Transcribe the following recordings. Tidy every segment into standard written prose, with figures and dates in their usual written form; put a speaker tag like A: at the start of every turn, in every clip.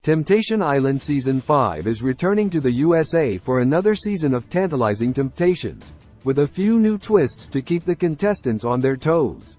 A: Temptation Island Season 5 is returning to the USA for another season of tantalizing temptations, with a few new twists to keep the contestants on their toes.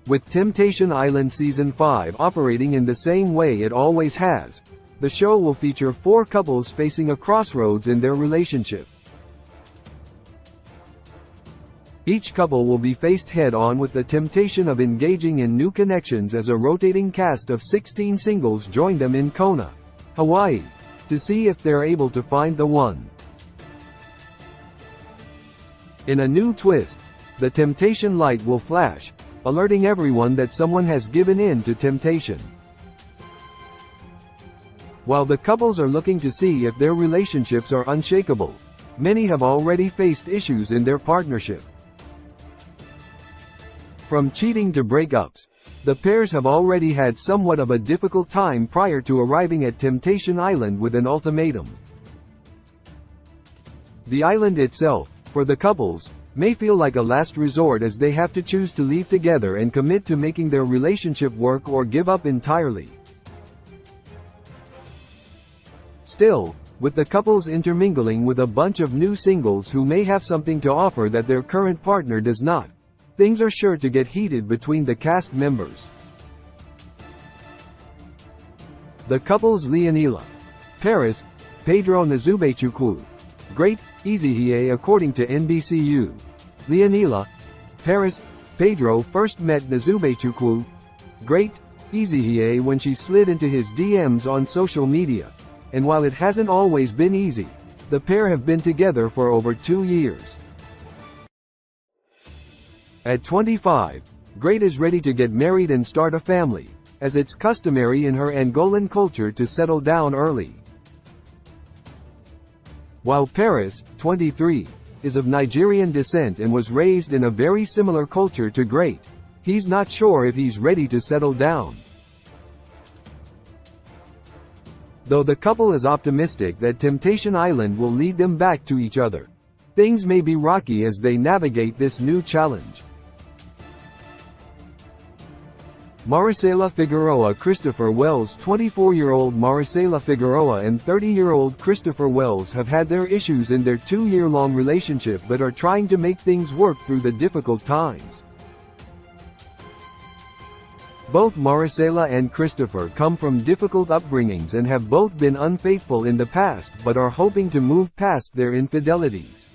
A: With Temptation Island Season 5 operating in the same way it always has, the show will feature 4 couples facing a crossroads in their relationship. Each couple will be faced head-on with the temptation of engaging in new connections as a rotating cast of 16 singles join them in Kona, Hawaii, to see if they're able to find the one. In a new twist, the temptation light will flash, alerting everyone that someone has given in to temptation. While the couples are looking to see if their relationships are unshakable, many have already faced issues in their partnership. From cheating to breakups, the pairs have already had somewhat of a difficult time prior to arriving at Temptation Island with an ultimatum. The island itself, for the couples, may feel like a last resort as they have to choose to leave together and commit to making their relationship work or give up entirely. Still, with the couples intermingling with a bunch of new singles who may have something to offer that their current partner does not, things are sure to get heated between the cast members. The couples Leonila, Paris, Pedro Nazubechukwu, Great, Izihie. According to NBCU, Leonila, Paris, Pedro first met Nazubechukwu, Great, Izihie when she slid into his DMs on social media, and while it hasn't always been easy, the pair have been together for over 2 years. At 25, Great is ready to get married and start a family, as it's customary in her Angolan culture to settle down early. While Paris, 23, is of Nigerian descent and was raised in a very similar culture to Great, he's not sure if he's ready to settle down. Though the couple is optimistic that Temptation Island will lead them back to each other, things may be rocky as they navigate this new challenge. Maricela Figueroa. Christopher Wells. 24-year-old Maricela Figueroa and 30-year-old Christopher Wells have had their issues in their 2-year-long relationship but are trying to make things work through the difficult times. Both Maricela and Christopher come from difficult upbringings and have both been unfaithful in the past but are hoping to move past their infidelities.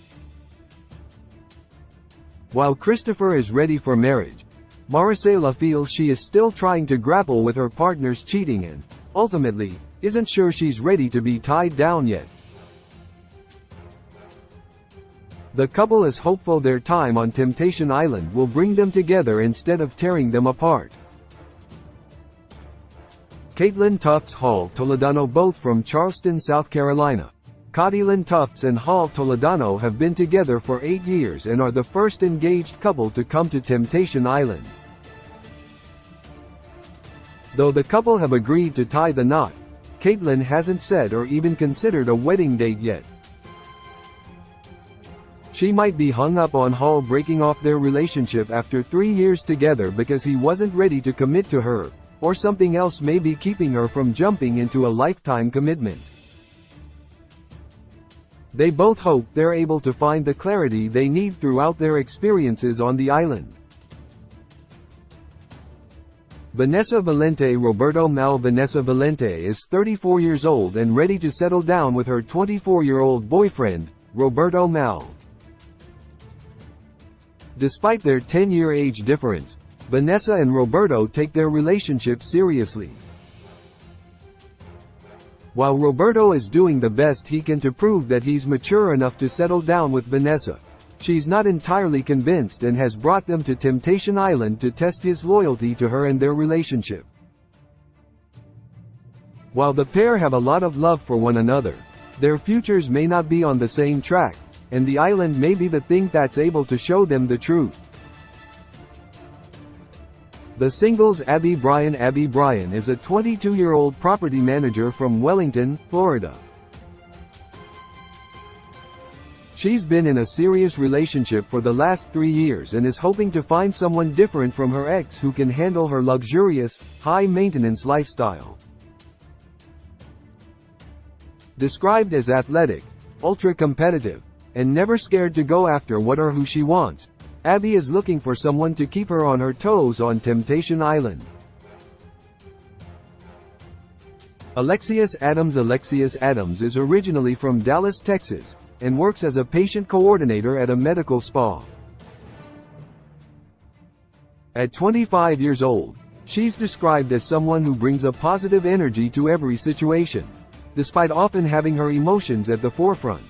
A: While Christopher is ready for marriage, Maricela feels she is still trying to grapple with her partner's cheating and, ultimately, isn't sure she's ready to be tied down yet. The couple is hopeful their time on Temptation Island will bring them together instead of tearing them apart. Caitlin Tufts Hall Toledano. Both from Charleston, South Carolina, Caitlin Tufts and Hall Toledano have been together for 8 years and are the first engaged couple to come to Temptation Island. Though the couple have agreed to tie the knot, Caitlin hasn't said or even considered a wedding date yet. She might be hung up on Hall breaking off their relationship after 3 years together because he wasn't ready to commit to her, or something else may be keeping her from jumping into a lifetime commitment. They both hope they're able to find the clarity they need throughout their experiences on the island. Vanessa Valente. Roberto Mal. Vanessa Valente is 34 years old and ready to settle down with her 24-year-old boyfriend, Roberto Mal. Despite their 10-year age difference, Vanessa and Roberto take their relationship seriously. While Roberto is doing the best he can to prove that he's mature enough to settle down with Vanessa, she's not entirely convinced and has brought them to Temptation Island to test his loyalty to her and their relationship. While the pair have a lot of love for one another, their futures may not be on the same track, and the island may be the thing that's able to show them the truth. The singles Abby Bryan. Abby Bryan is a 22-year-old property manager from Wellington, Florida. She's been in a serious relationship for the last 3 years and is hoping to find someone different from her ex who can handle her luxurious, high-maintenance lifestyle. Described as athletic, ultra-competitive, and never scared to go after what or who she wants, Abby is looking for someone to keep her on her toes on Temptation Island. Alexius Adams is originally from Dallas, Texas, and works as a patient coordinator at a medical spa. At 25 years old, she's described as someone who brings a positive energy to every situation, despite often having her emotions at the forefront.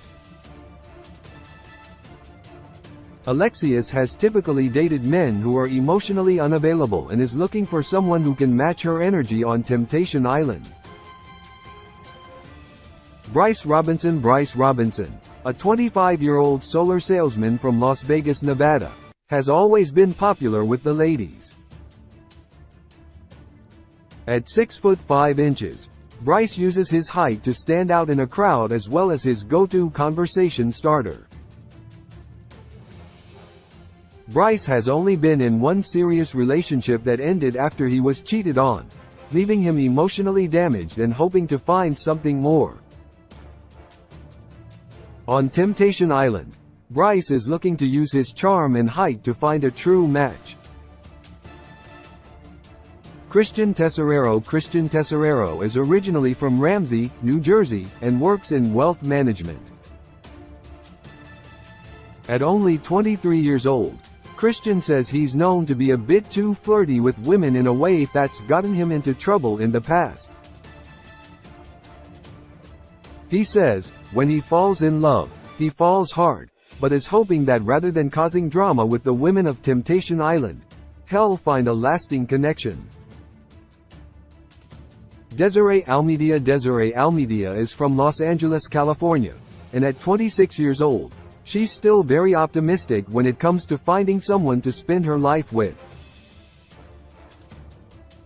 A: Alexius has typically dated men who are emotionally unavailable and is looking for someone who can match her energy on Temptation Island. Bryce Robinson, a 25-year-old solar salesman from Las Vegas, Nevada, has always been popular with the ladies. At 6 foot 5 inches, Bryce uses his height to stand out in a crowd as well as his go-to conversation starter. Bryce has only been in one serious relationship that ended after he was cheated on, leaving him emotionally damaged and hoping to find something more. On Temptation Island, Bryce is looking to use his charm and height to find a true match. Christian Tesoriero is originally from Ramsey, New Jersey, and works in wealth management. At only 23 years old, Christian says he's known to be a bit too flirty with women in a way that's gotten him into trouble in the past. He says, when he falls in love, he falls hard, but is hoping that rather than causing drama with the women of Temptation Island, he'll find a lasting connection. Desiree Almeida is from Los Angeles, California, and at 26 years old, she's still very optimistic when it comes to finding someone to spend her life with.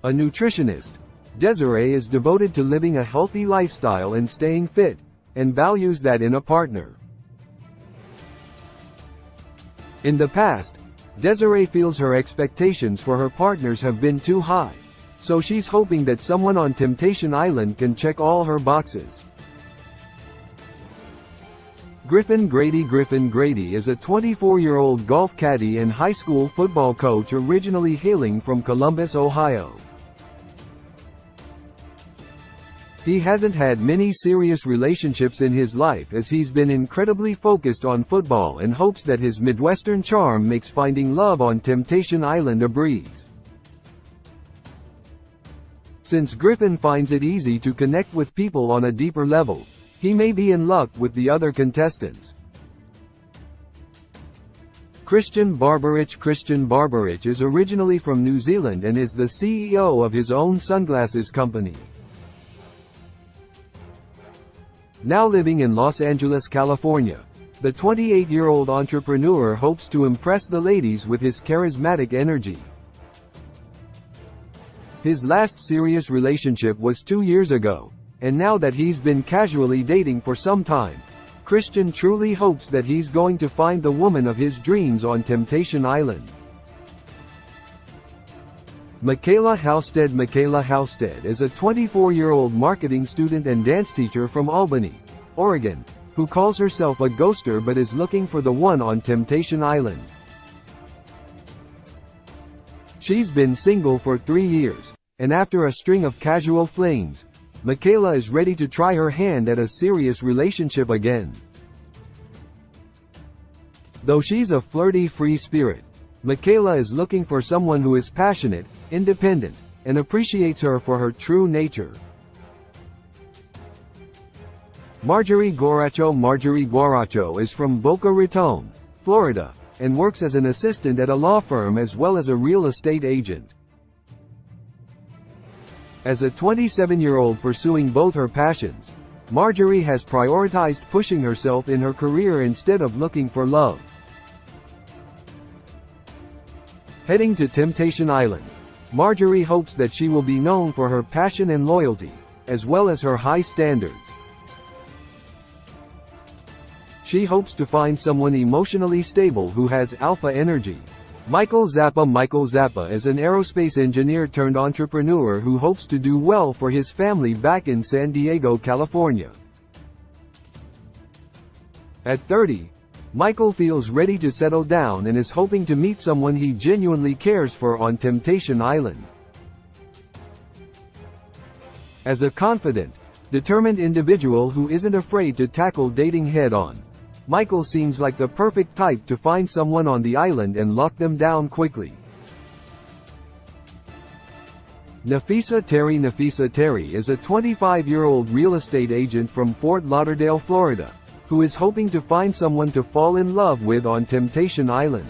A: A nutritionist, Desiree is devoted to living a healthy lifestyle and staying fit, and values that in a partner. In the past, Desiree feels her expectations for her partners have been too high, so she's hoping that someone on Temptation Island can check all her boxes. Griffin Grady is a 24-year-old golf caddy and high school football coach originally hailing from Columbus, Ohio. He hasn't had many serious relationships in his life as he's been incredibly focused on football and hopes that his Midwestern charm makes finding love on Temptation Island a breeze. Since Griffin finds it easy to connect with people on a deeper level, he may be in luck with the other contestants. Christian Barberich is originally from New Zealand and is the CEO of his own sunglasses company. Now living in Los Angeles, California, the 28-year-old entrepreneur hopes to impress the ladies with his charismatic energy. His last serious relationship was 2 years ago, and now that he's been casually dating for some time, Christian truly hopes that he's going to find the woman of his dreams on Temptation Island. Michaela Halstead is a 24-year-old marketing student and dance teacher from Albany, Oregon, who calls herself a ghoster but is looking for the one on Temptation Island. She's been single for 3 years, and after a string of casual flings, Michaela is ready to try her hand at a serious relationship again. Though she's a flirty free spirit, Michaela is looking for someone who is passionate, independent, and appreciates her for her true nature. Marjorie Guaracho is from Boca Raton, Florida, and works as an assistant at a law firm as well as a real estate agent. As a 27-year-old pursuing both her passions, Marjorie has prioritized pushing herself in her career instead of looking for love. Heading to Temptation Island, Marjorie hopes that she will be known for her passion and loyalty, as well as her high standards. She hopes to find someone emotionally stable who has alpha energy. Michael Zappa is an aerospace engineer turned entrepreneur who hopes to do well for his family back in San Diego, California. At 30, Michael feels ready to settle down and is hoping to meet someone he genuinely cares for on Temptation Island. As a confident, determined individual who isn't afraid to tackle dating head-on, Michael seems like the perfect type to find someone on the island and lock them down quickly. Nafisa Terry is a 25-year-old real estate agent from Fort Lauderdale, Florida, who is hoping to find someone to fall in love with on Temptation Island.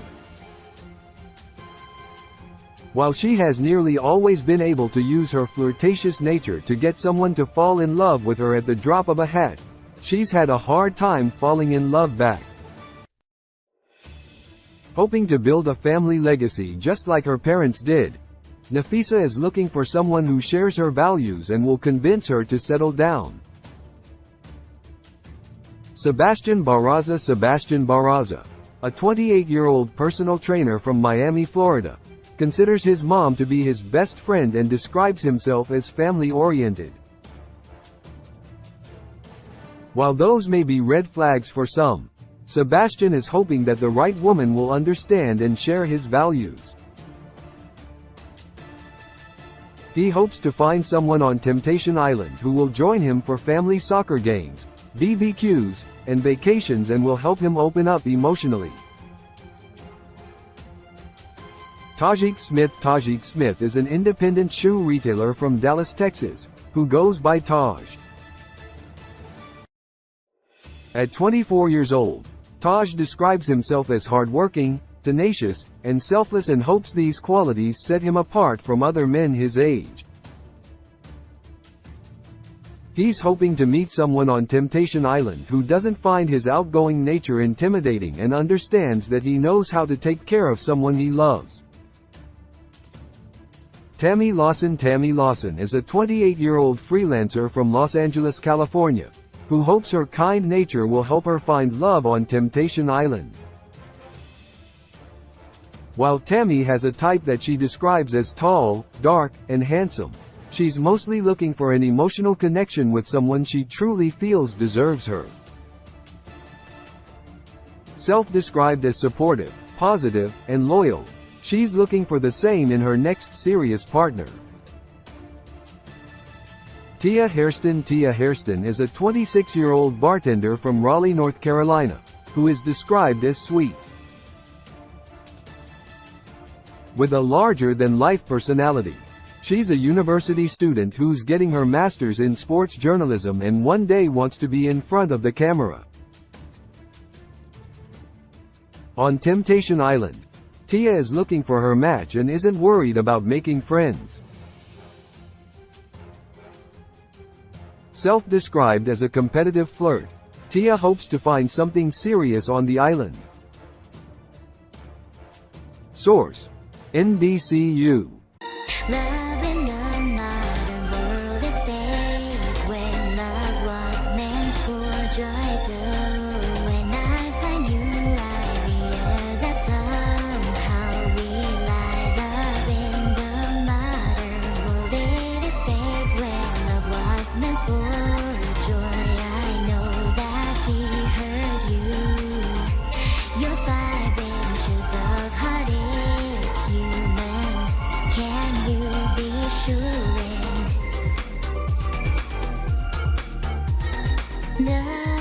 A: While she has nearly always been able to use her flirtatious nature to get someone to fall in love with her at the drop of a hat, she's had a hard time falling in love back. Hoping to build a family legacy just like her parents did, Nafisa is looking for someone who shares her values and will convince her to settle down. Sebastian Barraza, a 28-year-old personal trainer from Miami, Florida, considers his mom to be his best friend and describes himself as family-oriented. While those may be red flags for some, Sebastian is hoping that the right woman will understand and share his values. He hopes to find someone on Temptation Island who will join him for family soccer games, BBQs, and vacations and will help him open up emotionally. Tajik Smith is an independent shoe retailer from Dallas, Texas, who goes by Taj. At 24 years old, Taj describes himself as hardworking, tenacious, and selfless and hopes these qualities set him apart from other men his age. He's hoping to meet someone on Temptation Island who doesn't find his outgoing nature intimidating and understands that he knows how to take care of someone he loves. Tammy Lawson is a 28-year-old freelancer from Los Angeles, California, who hopes her kind nature will help her find love on Temptation Island. While Tammy has a type that she describes as tall, dark, and handsome, she's mostly looking for an emotional connection with someone she truly feels deserves her. Self-described as supportive, positive, and loyal, she's looking for the same in her next serious partner. Tia Hairston is a 26-year-old bartender from Raleigh, North Carolina, who is described as sweet. With a larger-than-life personality, she's a university student who's getting her master's in sports journalism and one day wants to be in front of the camera. On Temptation Island, Tia is looking for her match and isn't worried about making friends. Self-described as a competitive flirt, Tia hopes to find something serious on the island. Source: NBCU.
B: No.